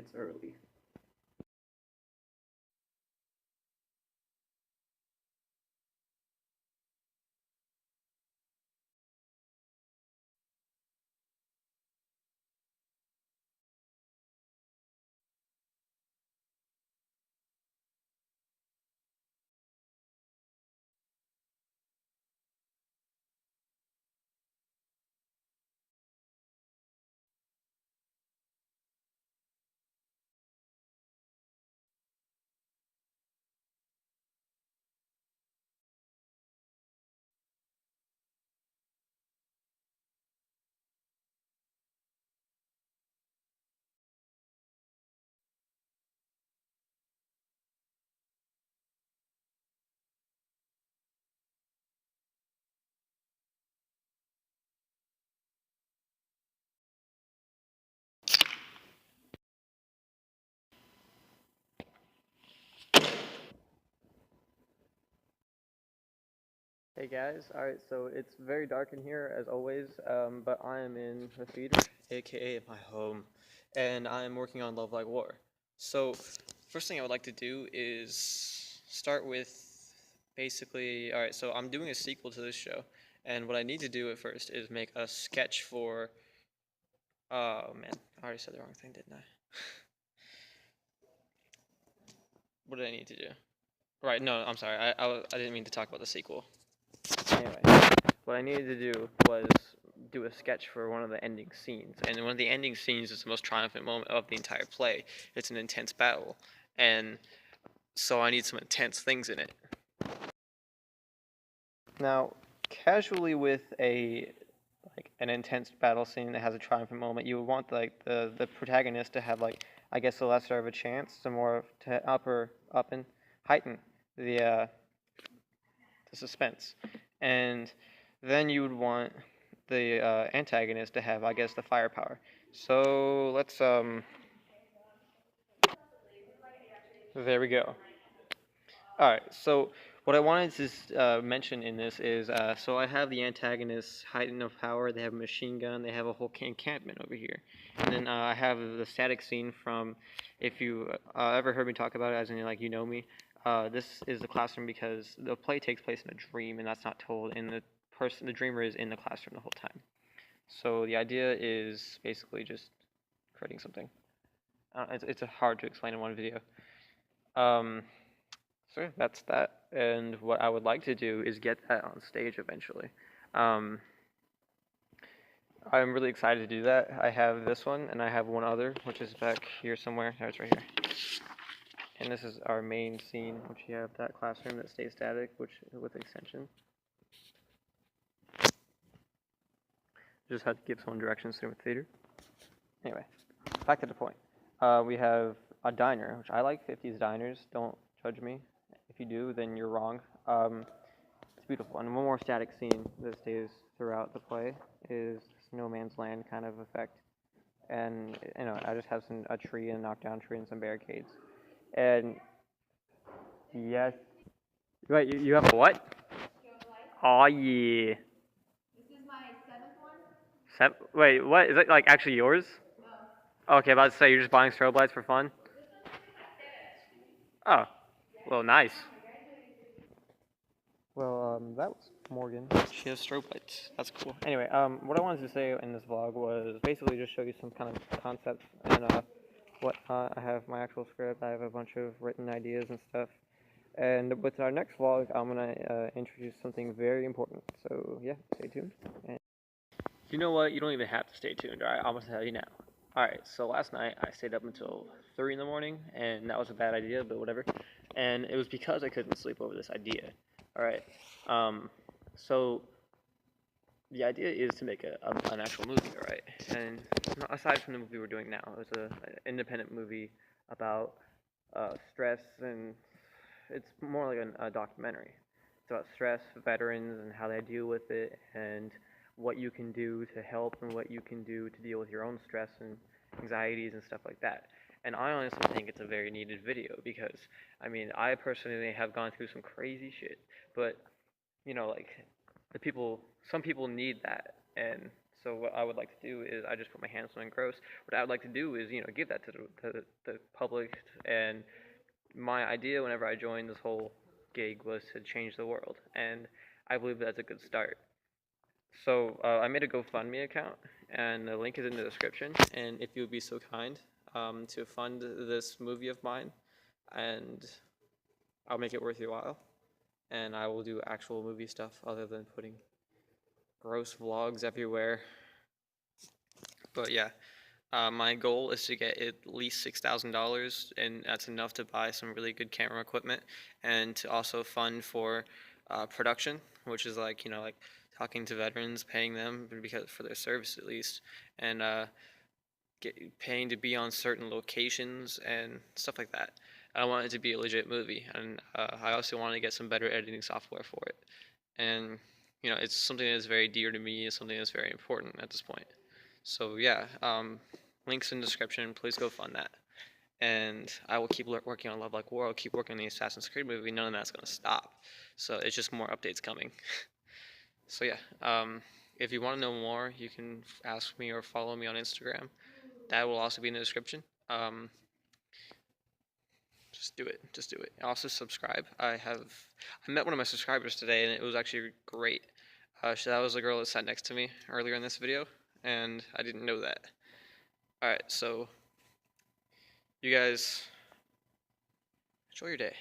minutes early. Hey guys, alright, so it's very dark in here as always, but I am in the theater, aka my home, and I am working on Love Like War. So, first thing I would like to do is start with basically, alright, so I'm doing a sequel to this show, and what I need to do at first is make a sketch for, oh man, I already said the wrong thing, didn't I? What did I need to do? Right, no, I'm sorry, I didn't mean to talk about the sequel. Anyway, what I needed to do was do a sketch for one of the ending scenes, and one of the ending scenes is the most triumphant moment of the entire play. It's an intense battle, and so I need some intense things in it. Now, casually with an intense battle scene that has a triumphant moment, you would want the protagonist to have I guess the lesser of a chance, to more to up and heighten the suspense. And then you would want the antagonist to have, I guess, the firepower. So let's there we go. All right. So what I wanted to mention in this is, so I have the antagonist's heighten of power. They have a machine gun. They have a whole encampment over here. And then I have the static scene from, if you ever heard me talk about it, as in you know me. This is the classroom because the play takes place in a dream, and that's not told. And the dreamer is in the classroom the whole time. So the idea is basically just creating something. It's hard to explain in one video. So that's that. And what I would like to do is get that on stage eventually. I'm really excited to do that. I have this one, and I have one other, which is back here somewhere. No, it's right here. And this is our main scene, which you have that classroom that stays static, which with extension. Just had to give someone directions through the theater. Anyway, back to the point. We have a diner, which I like 50s diners. Don't judge me. If you do, then you're wrong. It's beautiful. And one more static scene that stays throughout the play is no man's land kind of effect. And I just have a tree and a knockdown tree and some barricades. And yes, wait, you have a what? Oh yeah. This is my 7th one. Wait, what is it actually yours? No. Okay, about to say you're just buying strobe lights for fun. Oh, well, nice. Well, that was Morgan. She has strobe lights. That's cool. Anyway, what I wanted to say in this vlog was basically just show you some kind of concepts and what I have my actual script. I have a bunch of written ideas and stuff. And with our next vlog, I'm gonna introduce something very important. So yeah, stay tuned. And you know what? You don't even have to stay tuned. All right, I'm gonna tell you now. All right. So last night I stayed up until 3 in the morning, and that was a bad idea, but whatever. And it was because I couldn't sleep over this idea. All right. So the idea is to make an actual movie, all right? And aside from the movie we're doing now, it was an independent movie about stress, and it's more like a documentary. It's about stress, veterans, and how they deal with it, and what you can do to help, and what you can do to deal with your own stress and anxieties and stuff like that. And I honestly think it's a very needed video because, I mean, I personally have gone through some crazy shit, but some people need that, and So what I would like to do is I just put my hands on something gross. What I would like to do is give that to the public. And my idea whenever I joined this whole gig was to change the world, and I believe that's a good start. So I made a GoFundMe account, and the link is in the description. And if you would be so kind to fund this movie of mine, and I'll make it worth your while, and I will do actual movie stuff other than putting gross vlogs everywhere. But yeah, my goal is to get at least $6,000, and that's enough to buy some really good camera equipment, and to also fund for production, which is like talking to veterans, paying them because for their service at least, and paying to be on certain locations and stuff like that. I want it to be a legit movie, and I also want to get some better editing software for it. And it's something that's very dear to me. It's something that's very important at this point. So yeah, links in the description. Please go fund that. And I will keep working on Love Like War. I'll keep working on the Assassin's Creed movie. None of that's gonna stop. So it's just more updates coming. So yeah, if you want to know more, you can ask me or follow me on Instagram. That will also be in the description. Just do it. Just do it. Also subscribe. I met one of my subscribers today, and it was actually great. That was the girl that sat next to me earlier in this video, and I didn't know that. Alright, so you guys enjoy your day.